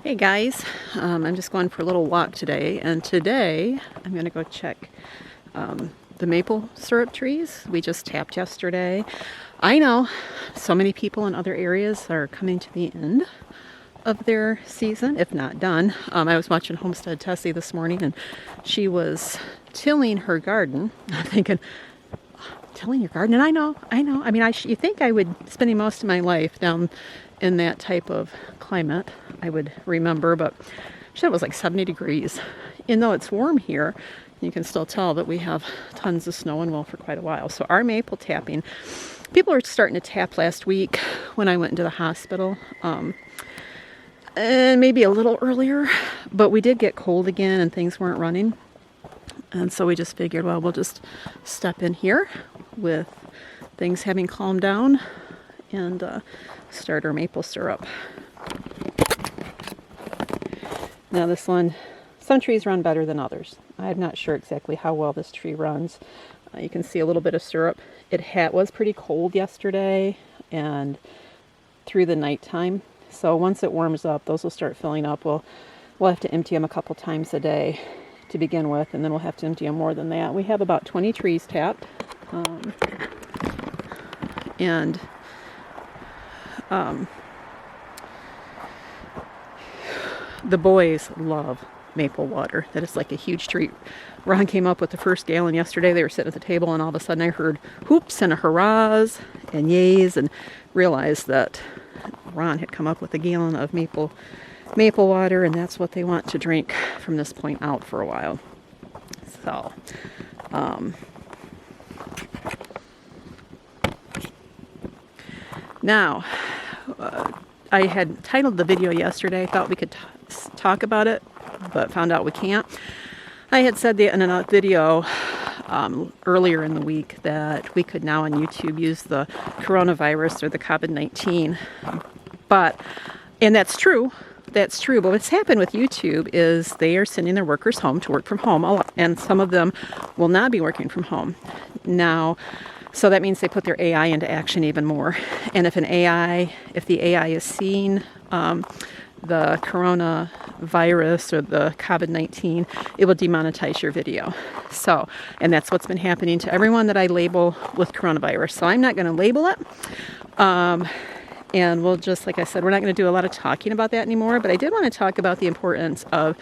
Hey guys, I'm just going for a little walk today, and today I'm going to go check the maple syrup trees we just tapped yesterday. I know so many people in other areas are coming to the end of their season, if not done. I was watching Homestead Tessie this morning, and she was tilling her garden. I'm thinking, tilling your garden? And I know. I mean, you think I would spending most of my life down in that type of climate, I would remember, but she said it was like 70 degrees. And though it's warm here, you can still tell that we have tons of snow and will for quite a while. So our maple tapping, people were starting to tap last week when I went into the hospital, and maybe a little earlier, but we did get cold again and things weren't running. And so we just figured, well, we'll just step in here with things having calmed down and start our maple syrup. Now this one, some trees run better than others. I'm not sure exactly how well this tree runs. You can see a little bit of syrup. It was pretty cold yesterday and through the nighttime. So once it warms up, those will start filling up. We'll have to empty them a couple times a day to begin with, and then we'll have to empty them more than that. We have about 20 trees tapped. The boys love maple water. That is like a huge treat. Ron came up with the first gallon yesterday. They were sitting at the table, and all of a sudden I heard whoops and a hurrahs and yays, and realized that Ron had come up with a gallon of maple water, and that's what they want to drink from this point out for a while. So now I had titled the video yesterday. I thought we could talk about it, but found out we can't. I had said in a video earlier in the week that we could now on YouTube use the coronavirus or the COVID-19, and that's true. That's true, but what's happened with YouTube is they are sending their workers home to work from home, and some of them will not be working from home now. So that means they put their AI into action even more. And if the AI is seeing the coronavirus or the COVID-19, it will demonetize your video. So, and that's what's been happening to everyone that I label with coronavirus. So I'm not going to label it. And we'll just, like I said, we're not going to do a lot of talking about that anymore. But I did want to talk about the importance of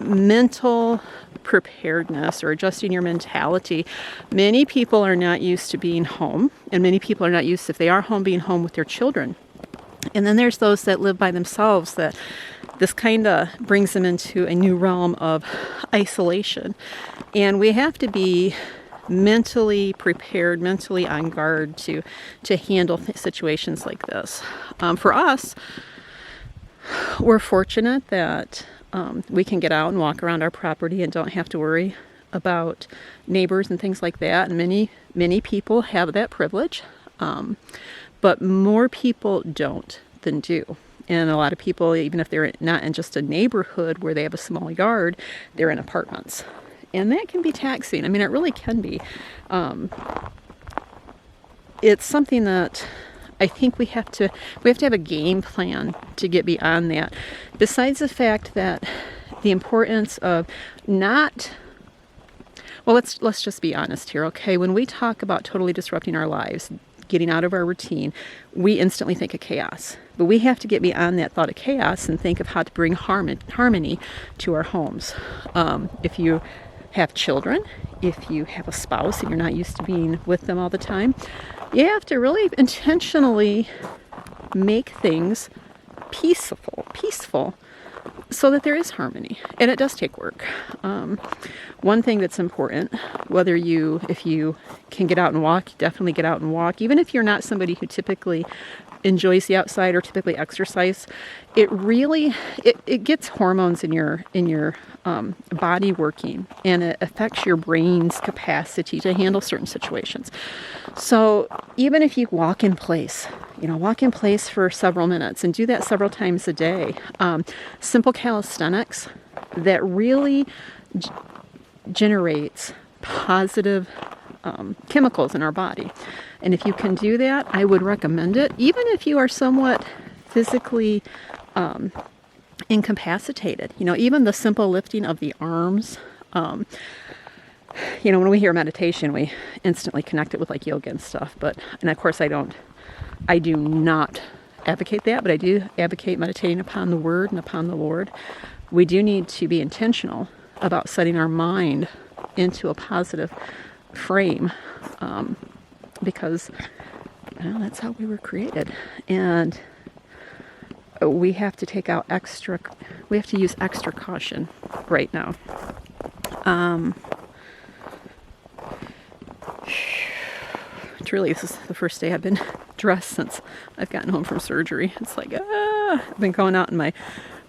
mental preparedness or adjusting your mentality. Many people are not used to being home, and many people are not used to, if they are home, being home with their children. And then there's those that live by themselves, that this kind of brings them into a new realm of isolation. And we have to be mentally prepared, mentally on guard to handle situations like this. For us, we're fortunate that we can get out and walk around our property and don't have to worry about neighbors and things like that. And many people have that privilege, but more people don't than do. And a lot of people, even if they're not in just a neighborhood where they have a small yard, they're in apartments. And that can be taxing. I mean, it really can be. It's something that I think we have to have a game plan to get beyond that. Besides the fact that the importance of not, well, let's just be honest here, okay? When we talk about totally disrupting our lives, getting out of our routine, we instantly think of chaos. But we have to get beyond that thought of chaos and think of how to bring harmony to our homes. If you have children, if you have a spouse and you're not used to being with them all the time, you have to really intentionally make things peaceful so that there is harmony. And it does take work. One thing that's important, if you can get out and walk, definitely get out and walk. Even if you're not somebody who typically enjoys the outside or typically exercise, it gets hormones in your body working, and it affects your brain's capacity to handle certain situations. So even if you walk in place for several minutes and do that several times a day, simple calisthenics that really generates positive chemicals in our body. And if you can do that, I would recommend it. Even if you are somewhat physically incapacitated. You know, even the simple lifting of the arms. You know, when we hear meditation, we instantly connect it with like yoga and stuff. And of course, I do not advocate that, but I do advocate meditating upon the Word and upon the Lord. We do need to be intentional about setting our mind into a positive frame, because that's how we were created, and we have to use extra caution right now. Truly, this is the first day I've been dressed since I've gotten home from surgery. It's like, I've been going out in my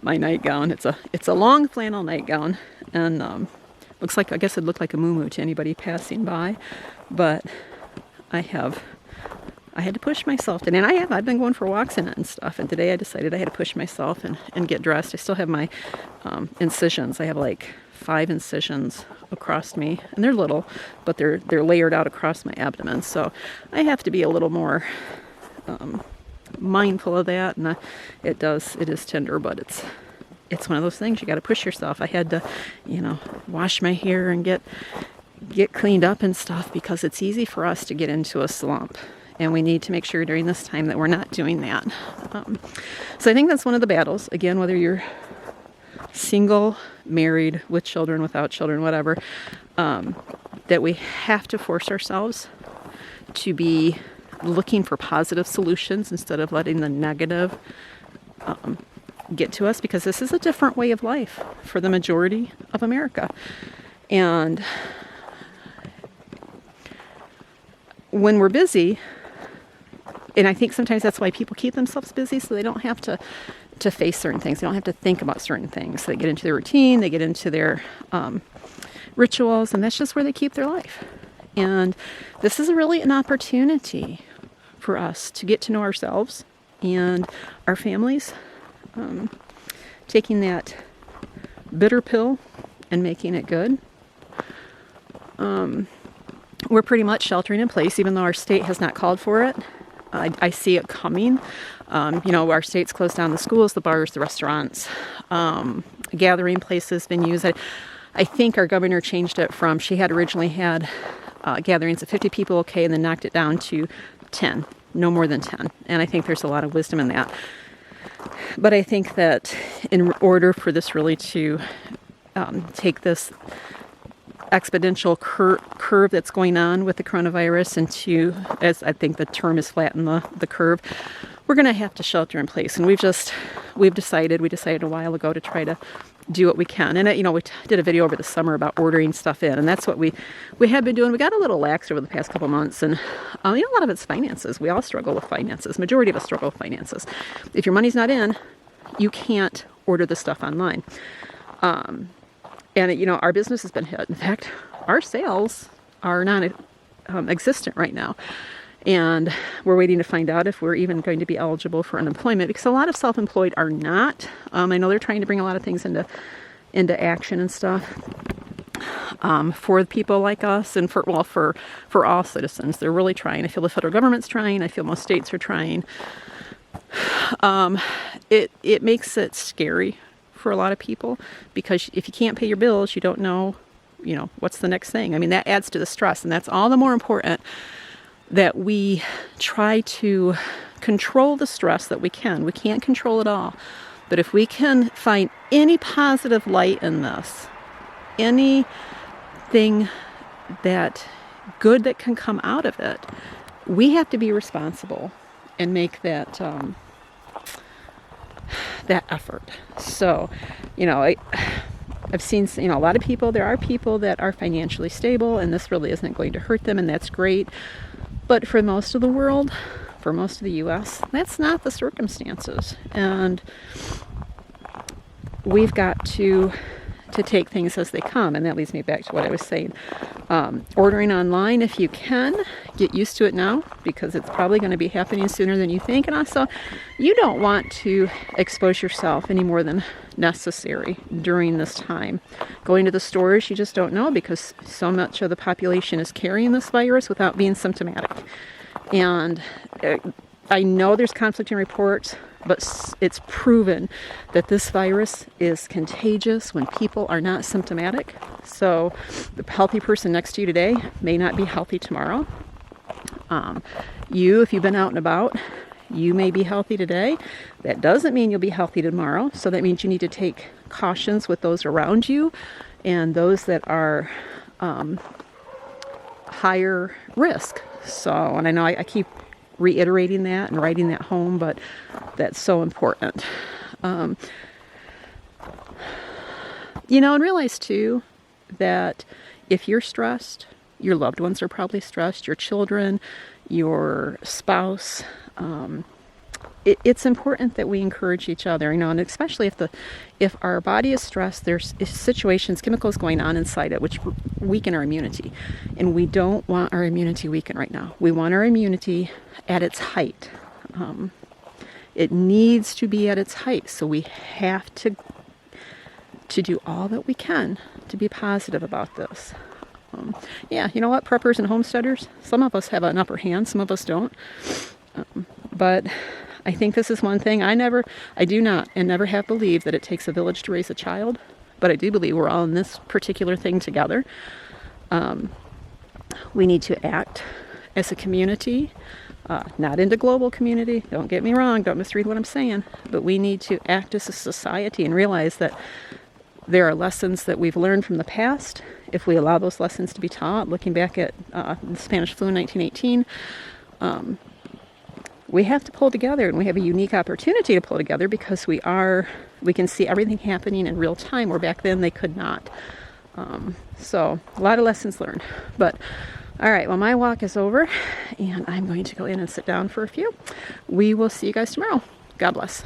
nightgown. It's a long flannel nightgown, and looks like, I guess it looked like a muumuu to anybody passing by, but I had to push myself today, and I've been going for walks in it and stuff, and today I decided I had to push myself and get dressed. I still have my incisions. I have like 5 incisions across me, and they're little, but they're layered out across my abdomen, so I have to be a little more mindful of that, and it is tender, but it's one of those things you got to push yourself. I had to, wash my hair and get cleaned up and stuff, because it's easy for us to get into a slump, and we need to make sure during this time that we're not doing that. So I think that's one of the battles, again, whether you're single, married, with children, without children, whatever, that we have to force ourselves to be looking for positive solutions instead of letting the negative get to us, because this is a different way of life for the majority of America. And when we're busy, and I think sometimes that's why people keep themselves busy, so they don't have to face certain things. They don't have to think about certain things. They get into their routine, they get into their rituals, and that's just where they keep their life. And this is really an opportunity for us to get to know ourselves and our families, taking that bitter pill and making it good. We're pretty much sheltering in place, even though our state has not called for it. I see it coming. Our state's closed down the schools, the bars, the restaurants, gathering places been used. I think our governor changed it from, she had originally had gatherings of 50 people, okay, and then knocked it down to 10, no more than 10. And I think there's a lot of wisdom in that. But I think that in order for this really to take this exponential curve that's going on with the coronavirus and to, as I think the term is, flatten the curve, we're going to have to shelter in place. And we decided a while ago to try to do what we can. And we did a video over the summer about ordering stuff in, and that's what we have been doing. We got a little lax over the past couple months, and a lot of it's finances. We all struggle with finances. Majority of us struggle with finances. If your money's not in, you can't order the stuff online. And our business has been hit. In fact, our sales are non-existent right now. And we're waiting to find out if we're even going to be eligible for unemployment, because a lot of self-employed are not. I know they're trying to bring a lot of things into action and stuff for people like us, and for all citizens. They're really trying. I feel the federal government's trying. I feel most states are trying. It makes it scary for a lot of people, because if you can't pay your bills, you don't know, what's the next thing. I mean, that adds to the stress, and that's all the more important that we try to control the stress that we can. We can't control it all, but if we can find any positive light in this, anything that good that can come out of it, we have to be responsible and make that effort. So, I've seen, a lot of people, there are people that are financially stable, and this really isn't going to hurt them, and that's great. But for most of the world, for most of the U.S., that's not the circumstances. And we've got to take things as they come. And that leads me back to what I was saying. Ordering online, if you can, get used to it now, because it's probably going to be happening sooner than you think. And also, you don't want to expose yourself any more than necessary during this time. Going to the stores, you just don't know, because so much of the population is carrying this virus without being symptomatic. And I know there's conflicting reports but it's proven that this virus is contagious when people are not symptomatic. So the healthy person next to you today may not be healthy tomorrow. If you've been out and about, you may be healthy today. That doesn't mean you'll be healthy tomorrow. So that means you need to take cautions with those around you and those that are higher risk. So, and I know I keep reiterating that and writing that home, but that's so important. And realize too that if you're stressed, your loved ones are probably stressed, your children, your spouse. It's important that we encourage each other, and especially if our body is stressed, there's situations, chemicals going on inside it which weaken our immunity, and we don't want our immunity weakened right now. We want our immunity at its height. It needs to be at its height, so we have to do all that we can to be positive about this. You know what, preppers and homesteaders, some of us have an upper hand, some of us don't. But I think this is one thing I do not and never have believed that it takes a village to raise a child, but I do believe we're all in this particular thing together. We need to act as a community, not into global community, don't get me wrong, don't misread what I'm saying, but we need to act as a society and realize that there are lessons that we've learned from the past. If we allow those lessons to be taught, looking back at the Spanish flu in 1918, we have to pull together, and we have a unique opportunity to pull together because we can see everything happening in real time, where back then they could not. So a lot of lessons learned. But all right, well, my walk is over, and I'm going to go in and sit down for a few. We will see you guys tomorrow. God bless.